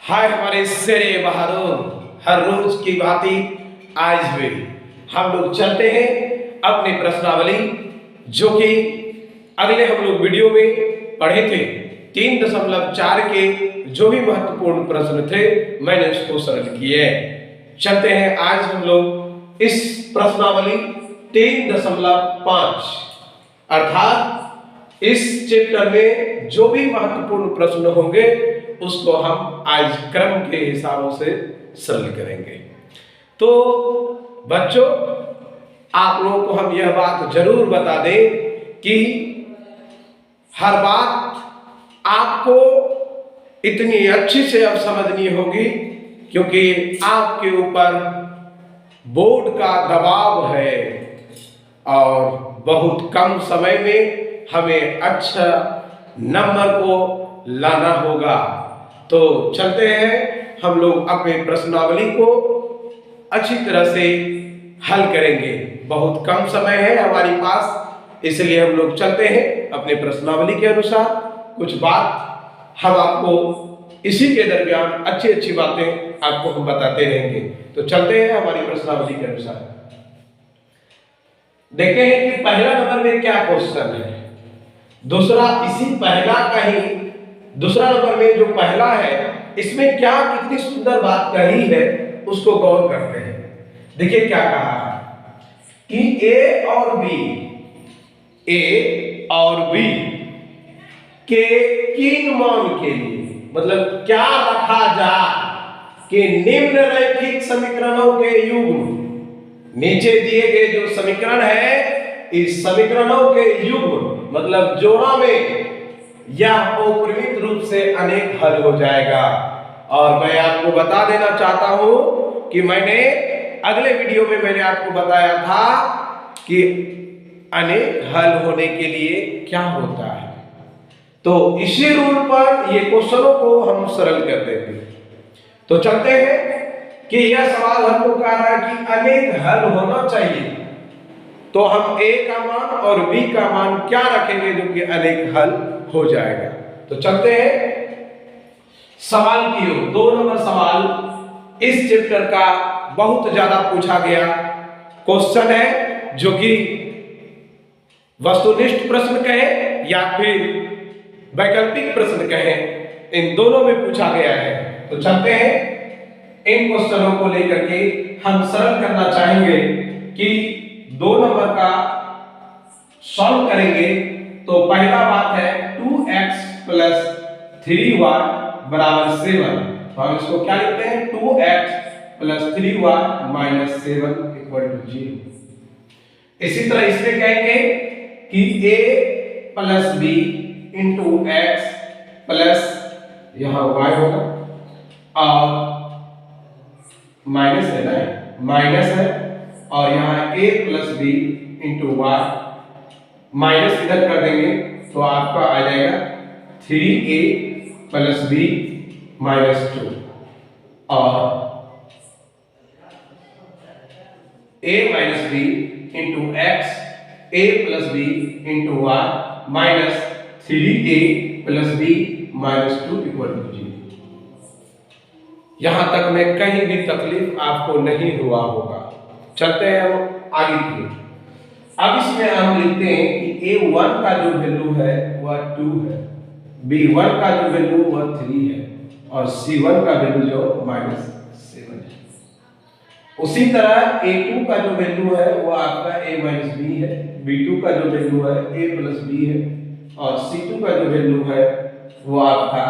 हाय हमारे शेरे बहादुर, हर रोज की भांति आज भी हम लोग चलते हैं अपनी प्रश्नावली, जो कि अगले हम लोग वीडियो में पढ़े थे। 3.4 के जो भी महत्वपूर्ण प्रश्न थे मैंने उसको सरल किए। चलते हैं आज हम लोग इस प्रश्नावली 3.5 अर्थात इस चैप्टर में जो भी महत्वपूर्ण प्रश्न होंगे उसको हम आज क्रम के हिसाबों से सरल करेंगे। तो बच्चों, आप लोगों को हम यह बात जरूर बता दें कि हर बात आपको इतनी अच्छी से अब समझनी होगी, क्योंकि आपके ऊपर बोर्ड का दबाव है और बहुत कम समय में हमें अच्छा नंबर को लाना होगा। तो चलते हैं, हम लोग अपने प्रश्नावली को अच्छी तरह से हल करेंगे। बहुत कम समय है हमारे पास, इसलिए हम लोग चलते हैं अपने प्रश्नावली के अनुसार। कुछ बात हम आपको इसी के दरमियान अच्छी अच्छी बातें आपको हम बताते रहेंगे। तो चलते हैं हमारी प्रश्नावली के अनुसार। देखते हैं कि पहला नंबर में क्या क्वेश्चन है, दूसरा इसी पहला का ही दूसरा नंबर में जो पहला है इसमें क्या कितनी सुंदर बात कही है उसको गौर करते हैं। देखिए क्या कहा है कि ए और बी के किन मान के लिए, मतलब क्या रखा जाए कि निम्न रैखिक समीकरणों के युग्म, नीचे दिए गए जो समीकरण है इस समीकरणों के युग्म मतलब जोड़ा में यह अपरिमित रूप से अनेक हल हो जाएगा। और मैं आपको बता देना चाहता हूं कि मैंने अगले वीडियो में मैंने आपको बताया था कि अनेक हल होने के लिए क्या होता है। तो इसी रूल पर ये क्वेश्चनों को हम सरल कर देंगे। तो चलते हैं कि यह सवाल हमको कह रहा है कि अनेक हल होना चाहिए, तो हम ए का मान और बी का मान क्या रखेंगे जो कि अनेक हल हो जाएगा। तो चलते हैं सवाल की ओर। 2 नंबर सवाल इस चैप्टर का बहुत ज्यादा पूछा गया क्वेश्चन है, जो कि वस्तुनिष्ठ प्रश्न कहें या फिर वैकल्पिक प्रश्न कहें, इन दोनों में पूछा गया है। तो चलते हैं इन क्वेश्चनों को लेकर के हम सरल करना चाहेंगे कि 2 नंबर का सॉल्व करेंगे। तो पहला बात है 2x + 3y = 7। तो हम इसको क्या लिखते हैं 2x + 3y - 7 = 0। इसी तरह इसमें कहेंगे कि a + b × x प्लस यहां y होगा और माइनस है ना, माइनस है और यहाँ a + b × y माइनस इधर कर देंगे तो आपका आ जाएगा 3a + b - 2 और a - b × x a + b × y minus 3a + b - 2 = 0। यहां तक में कहीं भी तकलीफ आपको नहीं हुआ होगा। चलते हैं हम आगे की। अब इसमें हम लिखते हैं कि a1 का जो वैल्यू है वह 2 है, b1 का जो वैल्यू वह 3 है और c1 का वैल्यू जो -7 है। उसी तरह a2 का जो वैल्यू है वह आपका a - b है, b2 का जो वैल्यू है a + b है और c2 का जो वैल्यू है वो आपका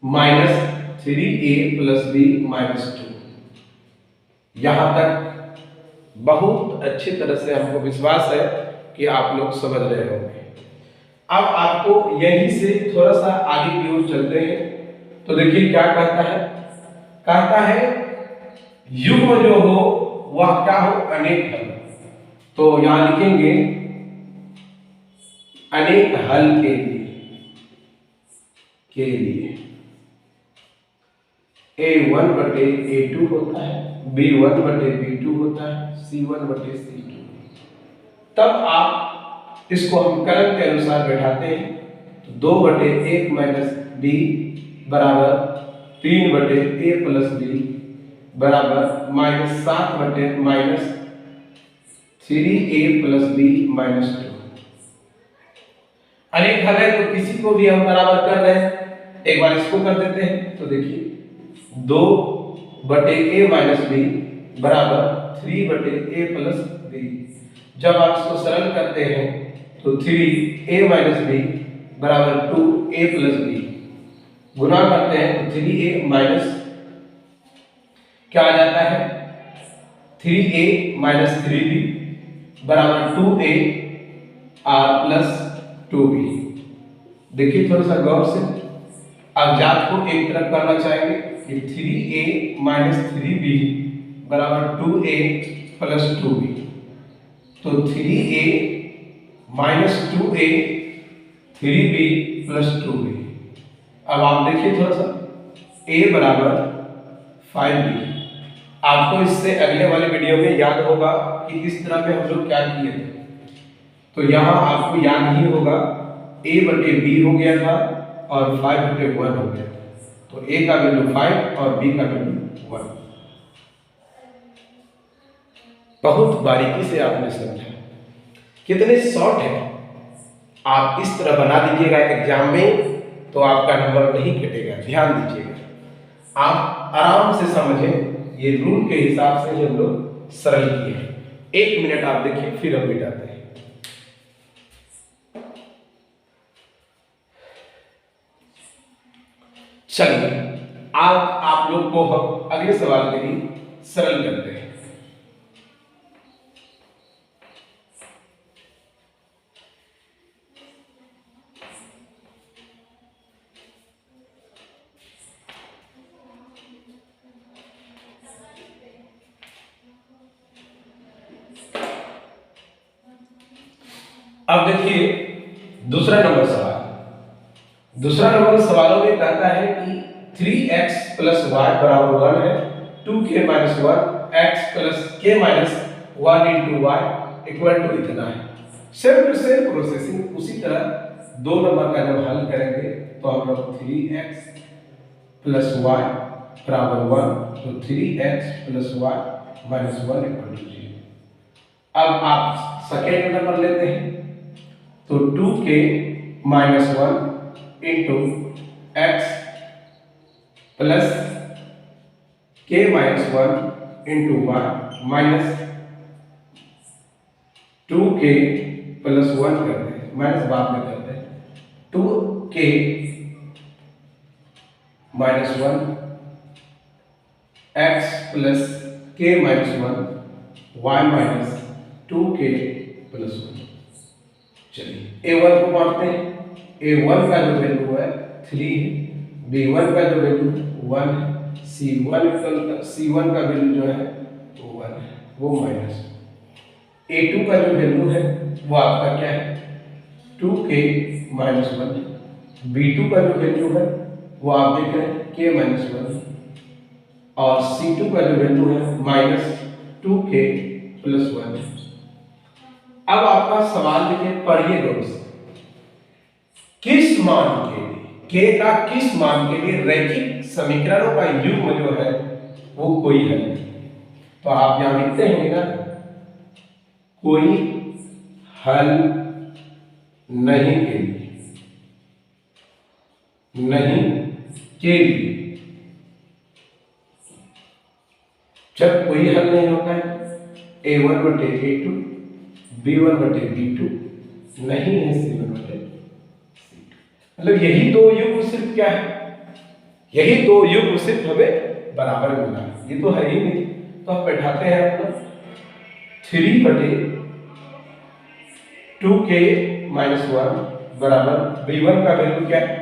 -3a + b - 2। यहां तक बहुत अच्छी तरह से हमको विश्वास है कि आप लोग समझ रहे होंगे। अब आपको यहीं से थोड़ा सा आगे की ओर चलते हैं। तो देखिए क्या कहता है युग्म जो हो वह क्या हो, अनेक हल। तो यहां लिखेंगे अनेक हल के लिए a1/a2 होता है, b1/b2 होता है, c1/c2। तब आप इसको हम कलन के अनुसार बैठाते हैं। तो 2/1 - b बराबर 3/a प्लस बी बराबर -3a प्लस बी -2। अनेक हल है तो किसी को भी हम बराबर कर रहे हैं, एक बार इसको कर देते हैं। तो देखिए 2/a माइनस बी बराबर 3/a प्लस बी। जब आप इसको सरल करते हैं तो 3a माइनस बी बराबर 2a प्लस बी, गुना करते हैं तो 3a माइनस क्या आ जाता है 3a माइनस 3b बराबर 2a r प्लस 2b। देखिए थोड़ा सा गौर से, अज्ञात को एक तरफ करना चाहेंगे कि 3a माइनस 3b बराबर 2a प्लस 2b। तो 3a minus 2a 3b plus 2b। अब आप देखिए थोड़ा सा a बराबर 5b। आपको इससे अगले वाले वीडियो में याद होगा कि इस तरह में हम लोग क्या किए थे। तो यहाँ आपको याद ही होगा a/b हो गया था और 5/1 हो गया था। तो a का वैल्यू 5 और b का वैल्यू 1। बहुत बारीकी से आपने समझा, कितने शॉर्ट है। आप इस तरह बना दीजिएगा एग्जाम में तो आपका नंबर नहीं कटेगा। ध्यान दीजिएगा, आप आराम से समझें, ये रूल के हिसाब से हम लोग सरल किए हैं। 1 मिनट आप देखिए, फिर हम मिटाते हैं। चलिए आज आप लोग को हम अगले सवाल के लिए सरल करते हैं। अब देखिए दूसरा नंबर सवाल। दूसरा नंबर सवालों में कहता है कि 3x प्लस वाई बराबर 1 है, 2k minus 1 x plus k minus 1 into y equal to इतना है। सेम टू सेम प्रोसेसिंग, उसी तरह 2 नंबर का जब हल करेंगे तो हम लोग 3x प्लस वाई बराबर 1, तो 3x plus y minus 1 equal to 0। अब आप सेकेंड नंबर लेते हैं तो 2k minus 1 into x plus k minus 1 into y minus 2k plus 1 करते हैं, माइनस बाद में करते हैं। 2k minus 1 x plus k minus 1 y minus 2k plus 1। चलिए a1 को बांटते हैं। a1 का जो वैल्यू है 3 है, b1 का जो वैल्यू 1 है, c1 का वैल्यू जो है वो 1 है, वो माइनस। a2 का जो वैल्यू है वो आपका क्या है 2k माइनस 1 है। b2 का जो वैल्यू है वो आप देख रहे हैं k माइनस 1 है, और c2 का जो वैल्यू है माइनस 2k प्लस 1 है। अब आपका सवाल देखिए, पढ़िए गौर से, किस मान के लिए, k का किस मान के लिए रैखिक समीकरणों का युग्म जो है वो कोई हल नहीं। तो आप यहां लिखते हैं ना, कोई हल नहीं के लिए, नहीं के लिए। जब कोई हल नहीं होता है a1 बटे a2, b1 बटे b2 नहीं है c1 बटे c2। मतलब यही दो युग्म सिर्फ क्या है, यही दो युग्म सिर्फ हमें बराबर मिला है, ये तो है ही नहीं। तो हम बैठाते हैं अपना 3 बटे 2k माइनस 1 बराबर b1 का वैल्यू क्या है,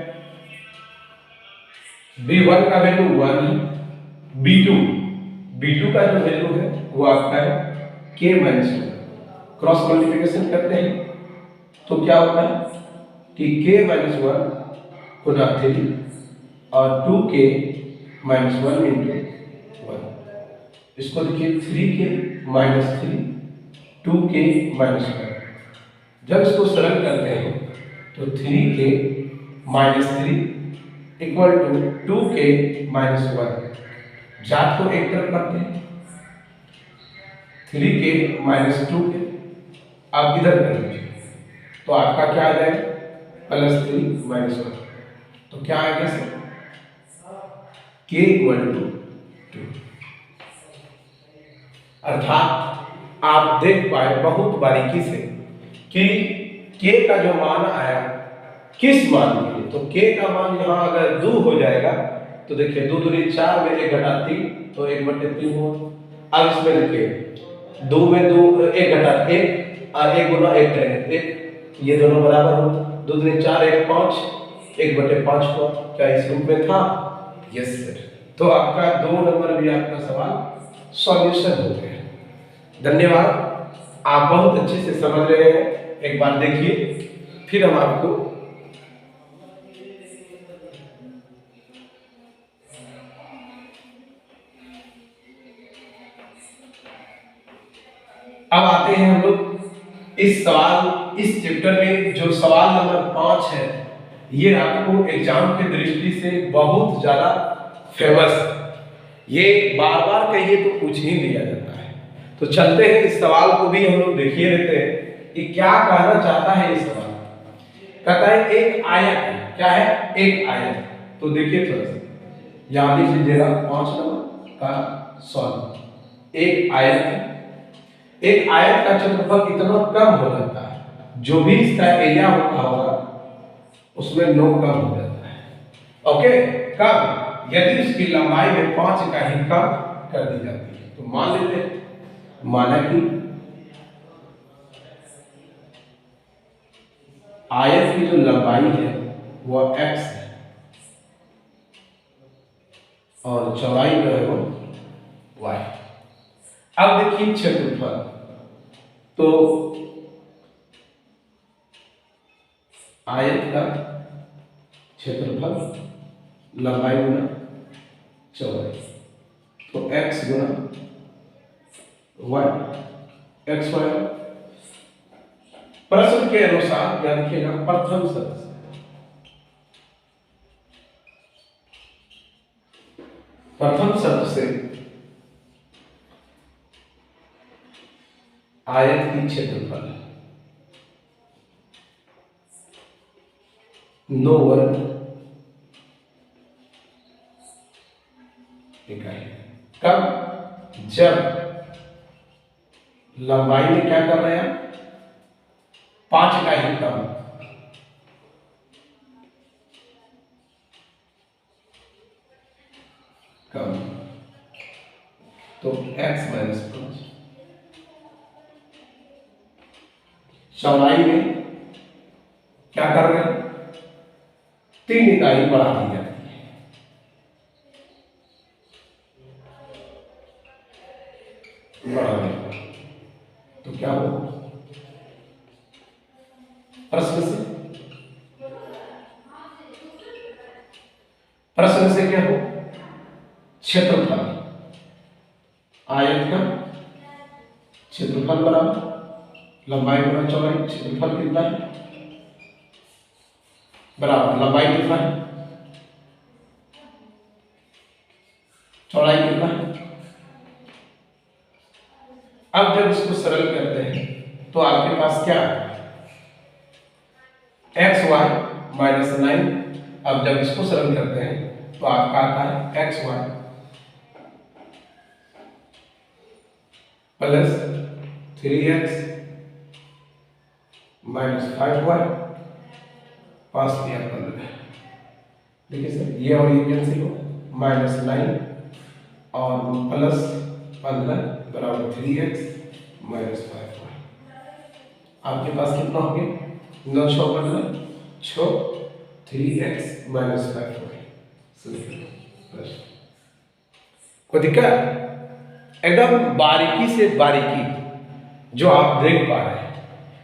b1 का वैल्यू 1 है, b2 का जो वैल्यू है वो आपका है k माइनस 1। क्रॉस मल्टीप्लिकेशन करते हैं तो क्या होता है कि k माइनस 1 गुना 3 और 2k माइनस 1 इंटू 1। इसको देखिए 3k माइनस 3, 2k माइनस 1। जब इसको सरल करते हैं तो 3k minus 3 equal to 2k minus 1, जाट को एक तरफ करते हैं, 3k माइनस 2k, आप इधर कर लीजिए, तो आपका क्या आ जाएगा प्लस 3 माइनस 1, तो क्या आ गया सर k इक्वल टू 2। अर्थात आप देख पाए बहुत बारीकी से कि k का जो मान आया किस मान के लिए, तो k का मान यहाँ अगर 2 हो जाएगा तो देखिए 2 दूनी 4 में 1 घटा 3 तो 1/3 हुआ। अब इसमें देखिए 2 में 2 1 घटा 1 और 1 गुना 1 करेंगे 1, ये दोनों बराबर हो, 2 दूनी 4 1 5, 1/5 हुआ। क्या इस रूप में था? Yes sir. तो आपका 2 नंबर भी आपका सवाल सॉल्यूशन हो गया। धन्यवाद, आप बहुत अच्छे से समझ रहे हैं। एक बार देखिए फिर हम आपको अब आते हैं हम लोग इस सवाल इस चैप्टर में जो सवाल नंबर 5 है, ये आपको एग्जाम की दृष्टि से बहुत ज्यादा फेमस है, ये बार बार कहिए तो पूछ ही लिया जाता है। तो चलते हैं इस सवाल को भी हम लोग देखिए लेते हैं कि क्या कहना चाहता है ये सवाल। कहता है एक आयत है, क्या है एक आयत, तो देखिए थोड़ा सा यहाँ लिख लीजिएगा 5 नंबर का सॉल्व। एक आयत है, एक आयत का क्षेत्रफल इतना कम हो जाता है, जो भी इसका एरिया होता होगा उसमें 9 कम हो जाता है। ओके, कम यदि उसकी लंबाई में 5 का ही कम कर दी जाती है। तो मान लेते हैं, माना कि आयत की जो लंबाई है वह x है और चौड़ाई जो है वो y। अब देखिए क्षेत्रफल, तो आयत का क्षेत्रफल लंबाई गुना चौड़ाई, तो x गुना y, x y। प्रश्न के अनुसार या लिखिएगा प्रथम शर्त से, प्रथम शर्त से आयत की क्षेत्रफल 9 वर्ग इकाई। कब? जब लंबाई में क्या कर रहे हैं 5 का ही कम, कम, तो x माइनस 5। चौड़ाई में क्या कर रहे हैं 3 इकाई बढ़ा दी जाती है, बढ़ाने तो क्या हो प्रश्न से क्या हो क्षेत्रफल, आयत का क्षेत्रफल बराबर लंबाई गुना चौड़ाई। क्षेत्रफल कितना है बराबर लंबाई कितना है, चौड़ाई कितना है। अब जब इसको सरल करते हैं तो आपके पास क्या आता है एक्स वाई माइनस 9। अब जब इसको सरल करते हैं तो आपका आता है x Y plus 3x minus 5y 5 या 15। देखिए सर ये और ये कैंसिल हो, माइनस 9 और प्लस 15 बराबर 3x माइनस 5y। आपके पास कितना हो गया 9 6 15 6 3x माइनस 5y। कोई दिक्कत? एकदम बारीकी से बारीकी जो आप देख पा रहे हैं।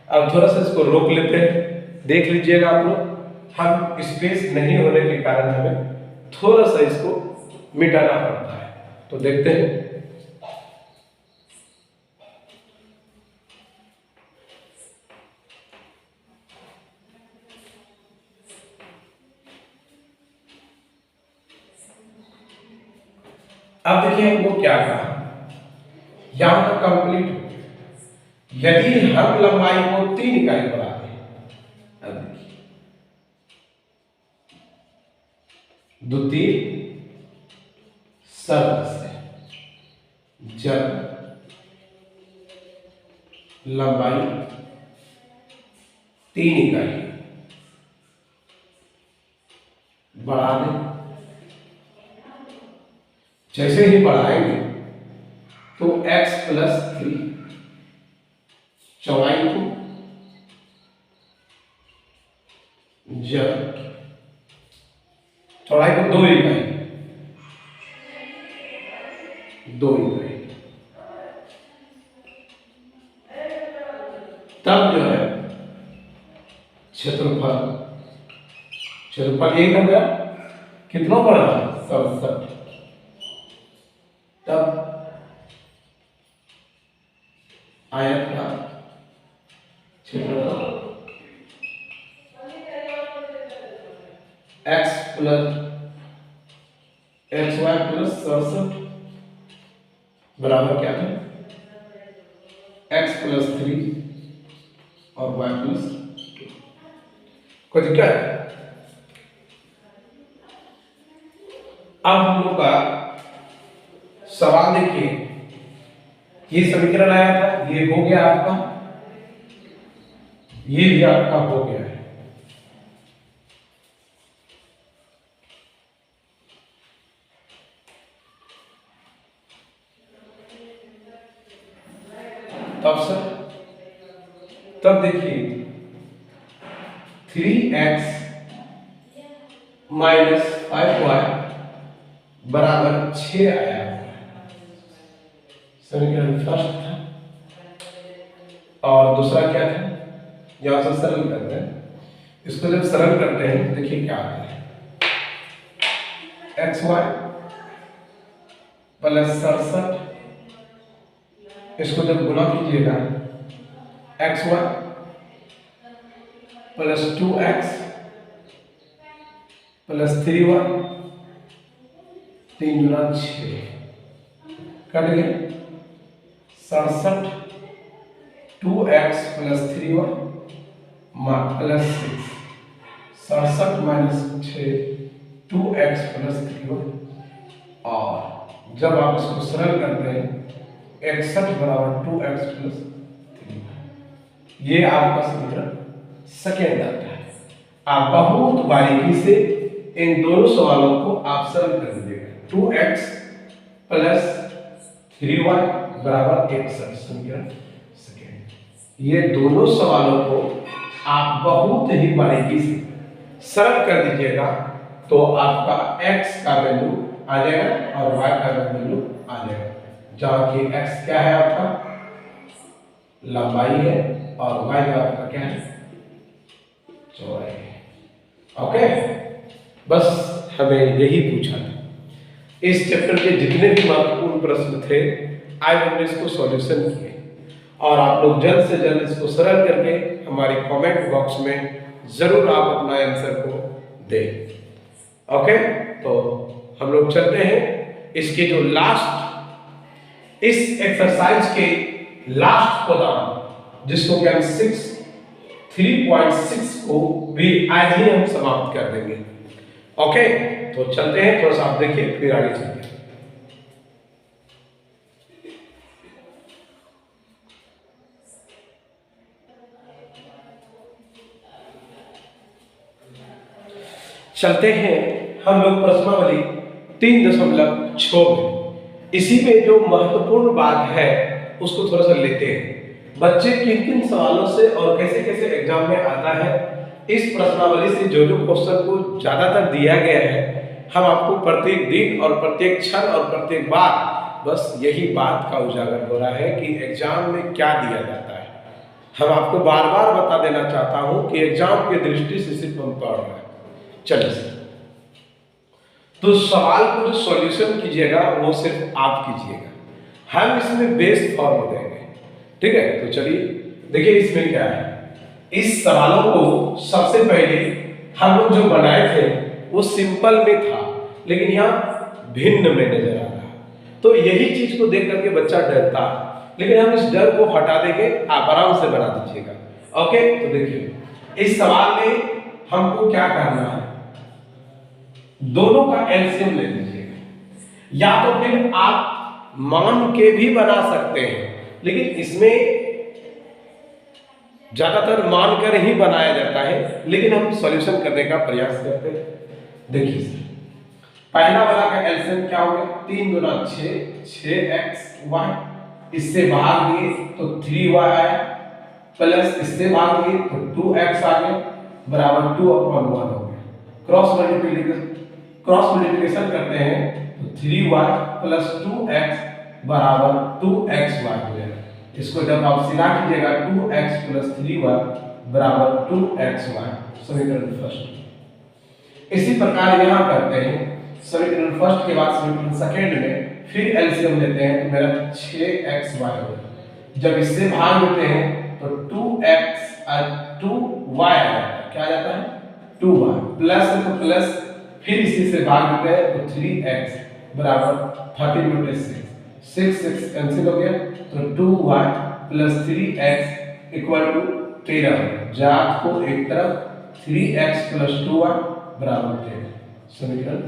अब थोड़ा सा इसको रोक लेते हैं, देख लीजिएगा आप लोग। हम स्पेस नहीं होने के कारण हमें थोड़ा सा इसको मिटाना पड़ता है, तो देखते हैं। अब देखिए हमको क्या कहा, यहां तक कंप्लीट हो गया। यदि हम लंबाई को 3 इकाई बढ़ाते हैं, अब देखिए द्वितीय शर्त से जब लंबाई 3 इकाई बढ़ा दें, जैसे ही बढ़ाएंगे तो x + 3 चौड़ाई को जब चौड़ाई को 2 इकाई तब जो है क्षेत्रफल यही हो गया, कितना बढ़ा 67, तब आयत का क्षेत्रफल x + xy + 67 बराबर क्या है, x + 3 और y + 2। कोई दिक्कत है? अब हम लोग का सवाल देखिए, ये समीकरण आया था, ये हो गया आपका, ये भी आपका हो गया है। तब सर तब देखिए 3x - 5y बराबर 6 आया, समीकरण फर्स्ट था। और दूसरा क्या था, यहां से सरल करते हैं, इसको जब सरल करते हैं देखिए क्या आता है, xy + 67, इसको जब गुना कीजिएगा xy + 2x + 3y, 3 × 6 कट गए, 67 2x + 3y + 6, 67 - 6 2x + 3y, और जब आप इसको सरल करते हैं 61 बराबर 2x + 3y, ये आपका समीकरण सेकेंड आता है। आप बहुत बारीकी से इन दोनों सवालों को आप सरल कर दीजिएगा, 2x + 3y बराबर 61 समीकरण सेकेंड। ये दोनों सवालों को आप बहुत ही बारीकी से सरल कर दीजिएगा तो आपका x का वैल्यू आ जाएगा और y का वैल्यू आ जाएगा, जहां कि x क्या है आपका लंबाई है और y का आपका क्या है चौड़ाई है। ओके, बस हमें यही पूछा था। इस चैप्टर के जितने भी महत्वपूर्ण प्रश्न थे आज हमने इसको सॉल्यूशन किए, और आप लोग जल्द से जल्द इसको सरल करके हमारे कमेंट बॉक्स में जरूर आप अपना आंसर को दें। ओके, तो हम लोग चलते हैं इसके जो लास्ट, इस एक्सरसाइज के लास्ट पदार्थ जिसको कि हम 3.6 को भी आज ही हम समाप्त कर देंगे। ओके, तो चलते हैं, थोड़ा सा आप देखिए फिर आगे चलते हैं। चलते हैं हम लोग प्रश्नावली 3.6 में। इसी में जो महत्वपूर्ण बात है उसको थोड़ा सा लेते हैं, बच्चे किन किन सवालों से और कैसे कैसे एग्जाम में आता है। इस प्रश्नावली से जो जो क्वेश्चन को ज्यादातर दिया गया है, हम आपको प्रत्येक दिन और प्रत्येक क्षण और प्रत्येक बार बस यही बात का उजागर हो रहा है कि एग्जाम में क्या दिया जाता है। हम आपको बार बार बता देना चाहता हूं कि एग्जाम की दृष्टि से सिर्फ हम पढ़ रहे हैं। चलिए सर, तो सवाल को जो सॉल्यूशन कीजिएगा वो सिर्फ आप कीजिएगा, हम इसमें बेस्ट फॉर्म देंगे, ठीक है। तो चलिए देखिए इसमें क्या है। इस सवालों को सबसे पहले हम लोग जो बनाए थे वो सिंपल में था, लेकिन यहाँ भिन्न में नजर आ रहा है। तो यही चीज को देख करके बच्चा डरता है, लेकिन हम इस डर को हटा देंगे, आप आराम से बना दीजिएगा। ओके, तो देखिए इस सवाल में हमको क्या करना है, दोनों का एलसीएम ले लीजिएगा, या तो फिर आप मान के भी बना सकते हैं, लेकिन इसमें ज्यादातर मान कर ही बनाया जाता है, लेकिन हम सॉल्यूशन करने का प्रयास करते हैं। देखिए पहला वाला का एलसीएम क्या हो गया, 3 गुना 6, 6xy, इससे भाग दिए तो 3y आया, प्लस इससे भाग दिए तो 2x आ गया, बराबर 2/1 हो गया। क्रॉस मल्टीप्लिकेशन करते हैं तो 3y प्लस 2x बराबर 2xy हो जाएगा। इसको जब आप सिला कीजिएगा 2x प्लस 3y बराबर 2xy, समीकरण फर्स्ट। इसी प्रकार यहाँ करते हैं, समीकरण फर्स्ट के बाद समीकरण सेकंड में फिर एलसीएम लेते हैं तो मेरा 6xy हो जाएगा। जब इससे भाग देते हैं तो 2x और 2y आ जाता है, क्या आ जाता है 2y, प्लस तो प्लस, फिर इसी से भाग देते हैं तो 3x बराबर 30/6, 6 कैंसिल हो गया तो 2y plus 3x equal to 13। जात को एक तरफ 3x प्लस 2y बराबर 13, समीकरण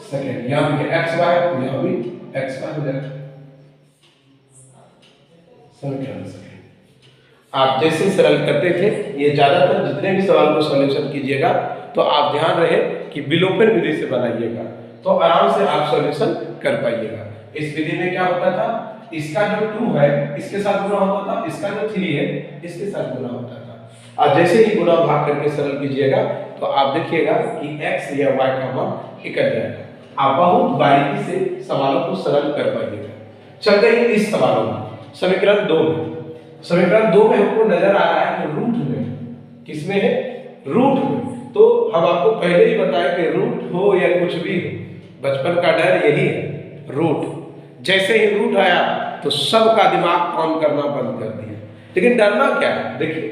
सेकंड। यहाँ पे xy, यहाँ भी xy हो जाएगा, समीकरण सेकंड। आप जैसे सरल करते थे, ये ज्यादातर जितने भी सवाल को सॉल्यूशन कीजिएगा तो आप ध्यान रहे कि विलोपन विधि से बनाइएगा, तो आराम से आप सॉल्यूशन कर पाइएगा। इस विधि में क्या होता था, इसका जो 2 है इसके साथ गुना होता था, इसका जो 3 है इसके साथ गुना होता था। और जैसे ही गुना भाग करके सरल कीजिएगा तो आप देखिएगा कि x या y का मान निकल जाएगा। आप बहुत बारीकी से सवालों को सरल कर पाइएगा। चलते हैं इस सवालों में, समीकरण 2 में। समीकरण 2 में हमको नजर आ रहा है कि रूट में, किसमें है, रूट में। तो हम आपको पहले ही बताया कि रूट हो या कुछ भी हो, बचपन का डर यही है, रूट। जैसे ही रूट आया तो सबका दिमाग काम करना बंद कर दिया। लेकिन डरना क्या है, देखिए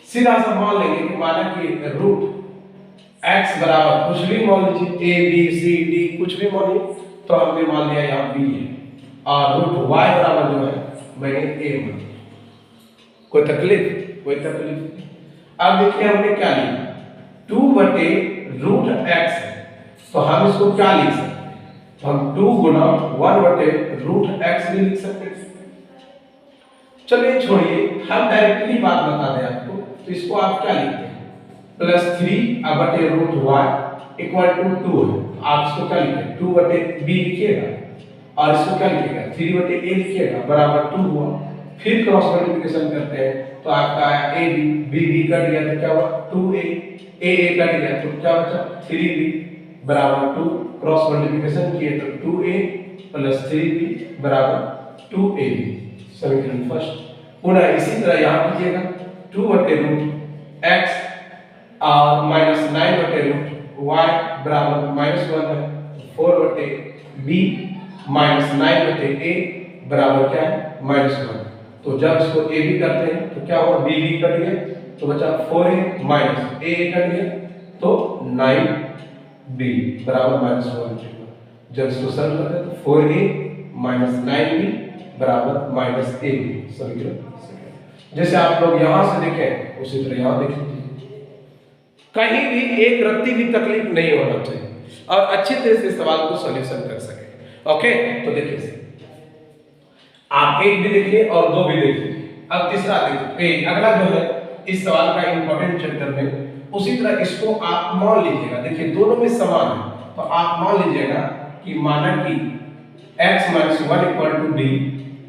सीधा सा मान लेंगे कि माना कि रूट x बराबर कुछ भी मान लीजिए, a b c d कुछ भी मानिए, तो हमने मान लिया यहाँ b है, और रूट y बराबर जो है मैंने a मान लिया। कोई तकलीफ, कोई तकलीफ। अब देखिए हमने क्या लिखा, 2/√x है, तो हम इसको क्या लिख सकते हैं, तो हम 2 गुना 1/√x भी लिख सकते हैं। चलिए छोड़िए, हम डायरेक्टली बात बता दें आपको, तो इसको आप क्या लिखते हैं, +3/√y इक्वल टू 2 है। आप इसको क्या लिखेंगे, 2/b लिखिएगा, और इसको क्या लिखिएगा 3/a लिखिएगा, बराबर 2 हुआ। फिर क्रॉस मल्टीप्लिकेशन करते हैं तो आपका आया ab, b कट गया तो क्या हुआ 2a, a कट गया तो क्या बचा 3b बराबर 2। क्रॉस मल्टीप्लिकेशन किए तो 2a प्लस 3b बराबर 2ab, समीकरण फर्स्ट। पुनः इसी तरह यहाँ कीजिएगा 2/√x और -9/√y बराबर -1 है, 4/b माइनस 9/a बराबर क्या है -1। तो जब इसको a भी करते हैं तो क्या हुआ, b भी कट गया तो बचा 4a माइनस a कट गया तो 9b बराबर -1। जब इसको सरल करते हैं तो 4a माइनस 9b बराबर -ab, समीकरण। जैसे आप लोग यहां से देखें उसी तरह यहां देख लीजिए, कहीं भी एक रत्ती भी तकलीफ नहीं होना चाहिए और अच्छे तरह से सवाल को सॉल्यूशन कर सके। ओके, तो देखिए आप 1 भी देखिए और 2 भी देखिए। अब तीसरा देखिए, अगला जो है इस सवाल का इंपॉर्टेंट चैप्टर में, उसी तरह इसको आप मान लीजिएगा। देखिए दोनों में समान है, तो आप मान लीजिएगा कि माना कि x - 1 इक्वल टू b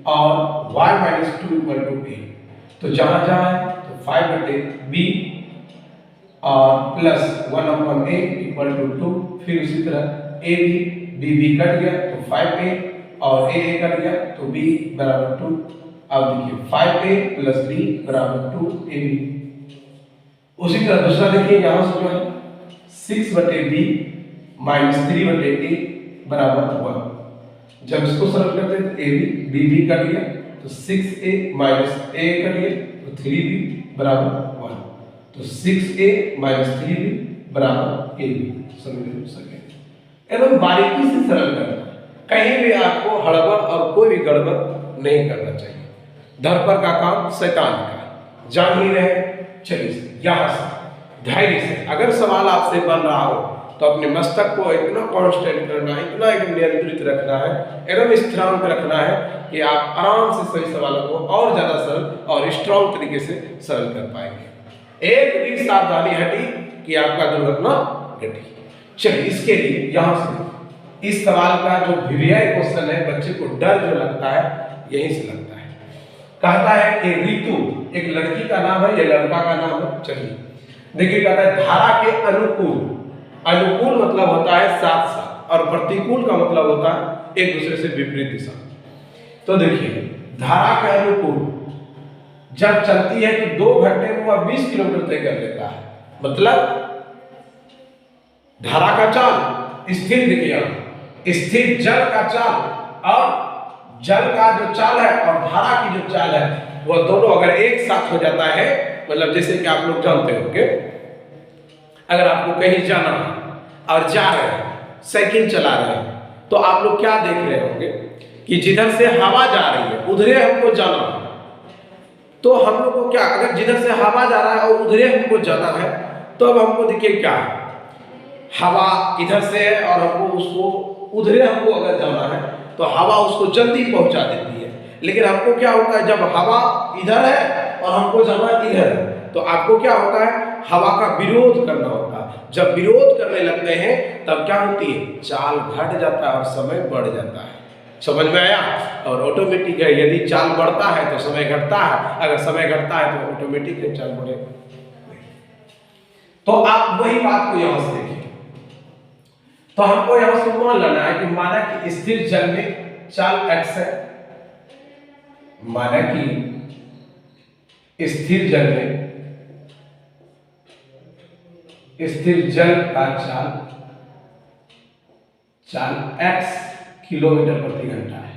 और y - 2 इक्वल टू a, तो जहां जहां है तो 5/b और प्लस 1/a इक्वल टू 2। फिर उसी तरह a b कट गया तो 5a और a कट गया तो b बराबर 2। अब देखिए 5a प्लस b बराबर 2ab। उसी तरह दूसरा देखिए यहां से जो है 6/b माइनस 3/a बराबर 1। जब इसको सरल करते हैं तो ab b कट गया तो 6a माइनस a कट गया तो 3b बराबर 1। तो 6a माइनस 3b बराबर ab, समीकरण सेकंड। एकदम बारीकी से सरल करना, कहीं भी आपको हड़बड़ और कोई भी गड़बड़ नहीं करना चाहिए। धरपर का काम शैतान का, जान ही रहे। चलिए यहाँ से धैर्य से अगर सवाल आपसे बन रहा हो तो अपने मस्तक को इतना कांस्टेंट करना है, इतना एकदम नियंत्रित रखना है, एकदम स्थिरांक रखना है कि आप आराम से सभी सवालों को और ज्यादा सरल और स्ट्रॉन्ग तरीके से सरल कर पाएंगे। एक भी सावधानी हटी कि आपका दुर्घटना घटी। चलिए इसके लिए यहाँ से इस सवाल का जो वीवीआई क्वेश्चन है, बच्चे को डर जो लगता है यहीं से लगता है। कहता है कि ऋतु एक लड़की का नाम है या लड़का का नाम है। चलिए देखिए, कहता है धारा के अनुकूल, अनुकूल मतलब होता है साथ साथ, और प्रतिकूल का मतलब होता है एक दूसरे से विपरीत दिशा। तो देखिए धारा के अनुकूल जब चलती है तो 2 घंटे में वह 20 किलोमीटर तय कर लेता है। मतलब धारा का चाल स्थिर, देखिए स्थिर जल का चाल और जल का जो चाल है और धारा की जो चाल है वह दोनों अगर एक साथ हो जाता है, मतलब जैसे कि आप लोग जानते होंगे, अगर आपको कहीं जाना है और जा रहे हैं, साइकिल चला रहे हैं, तो आप लोग क्या देख रहे होंगे कि जिधर से हवा जा रही है उधरे हमको जाना है। तो हम लोग को क्या, अगर जिधर से हवा जा रहा है और उधरे हमको जाना है, तो अब हमको देखिए क्या है, हवा इधर से है और हमको उसको उधरे हमको अगर जाना है तो हवा उसको जल्दी पहुंचा देती है। लेकिन हमको क्या होता है, जब हवा इधर है और हमको जाना इधर है, तो आपको क्या होता है, हवा का विरोध करना होता है। जब विरोध करने लगते हैं तब क्या होती है, चाल घट जाता है और समय बढ़ जाता है। समझ में आया? और ऑटोमेटिक है, यदि चाल बढ़ता है तो समय घटता है, अगर समय घटता है तो ऑटोमेटिक है चाल बढ़ेगा। तो आप वही बात को यहां से देखिए, तो हमको यहां से मान लेना है कि माना कि स्थिर जल में चाल x है, माना कि स्थिर जल में, स्थिर जल का चाल x किलोमीटर प्रति घंटा है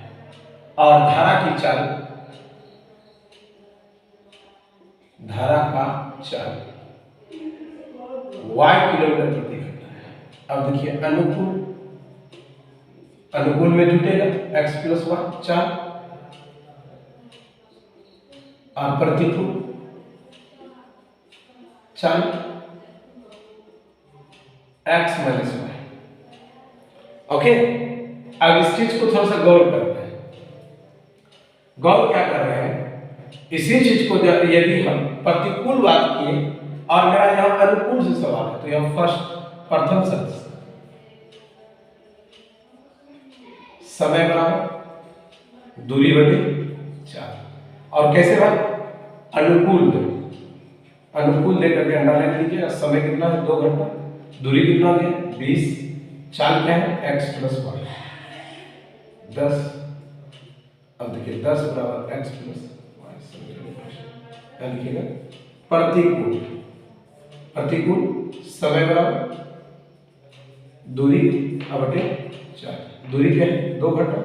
और धारा का चाल y किलोमीटर प्रति घंटा है। अब देखिए अनुकूल में जुटेगा x प्लस y चाल, और प्रतिकूल चाल x माइनस y। ओके, अब इस चीज को थोड़ा सा गौर करते हैं। गौर क्या कर रहे हैं, इसी चीज को यदि हम प्रतिकूल बात किए और मेरा यहाँ अनुकूल से सवाल है, तो यह प्रथम शब्द समय बराबर दूरी बटे चाल, और कैसे भाई अनुकूल लेकर के अंडा ले लीजिए। समय कितना है, 2 घंटा, दूरी कितना है 20, चाल क्या है x प्लस y 10। अब देखिए 10 बराबर x प्लस y, लिखिएगा प्रतिकूल समय बराबर दूरी बटे चाल, दूरी क्या है 2 घंटा,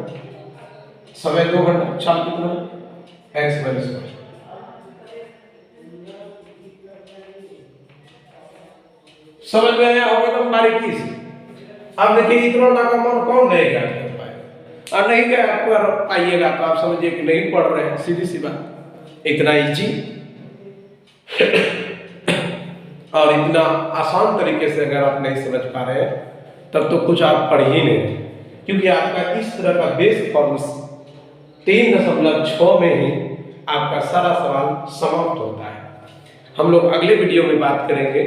समय 2 घंटा, चाल कितना x माइनस y। समझ में आया होगा तो बारीकी से। अब देखिए इतना नाकाम कौन रहेगा कर पाएगा, और नहीं क्या आपको आइएगा तो आप समझिए कि नहीं पढ़ रहे हैं, सीधी सी बात। इतना इजी और इतना आसान तरीके से अगर आप नहीं समझ पा रहे हैं तब तो कुछ आप पढ़ ही नहीं, क्योंकि आपका इस तरह का बेस फॉर्म 3.6 में ही आपका सारा सवाल समाप्त होता है। हम लोग अगले वीडियो में बात करेंगे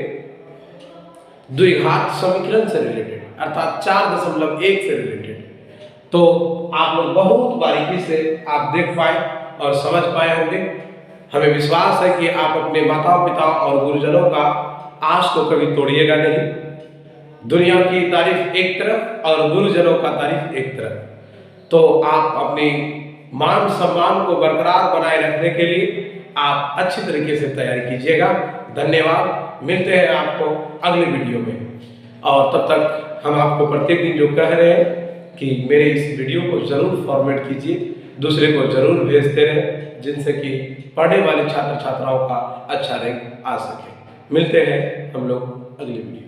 द्विघात समीकरण से रिलेटेड, अर्थात 4.1 से रिलेटेड। तो आप लोग बहुत बारीकी से आप देख पाए और समझ पाए होंगे। हमें विश्वास है कि आप अपने माता पिता और गुरुजनों का आस को कभी तोड़िएगा नहीं। दुनिया की तारीफ एक तरफ और गुरुजनों का तारीफ एक तरफ। तो आप अपनी मान सम्मान को बरकरार बनाए रखने के लिए आप अच्छी तरीके से तैयारी कीजिएगा। धन्यवाद, मिलते हैं आपको अगले वीडियो में। और तब तक हम आपको प्रत्येक दिन जो कह रहे हैं कि मेरे इस वीडियो को जरूर फॉरवर्ड कीजिए, दूसरे को जरूर भेजते रहें, जिनसे कि पढ़ने वाले छात्र छात्राओं का अच्छा रैंक आ सके। मिलते हैं हम लोग अगले वीडियो।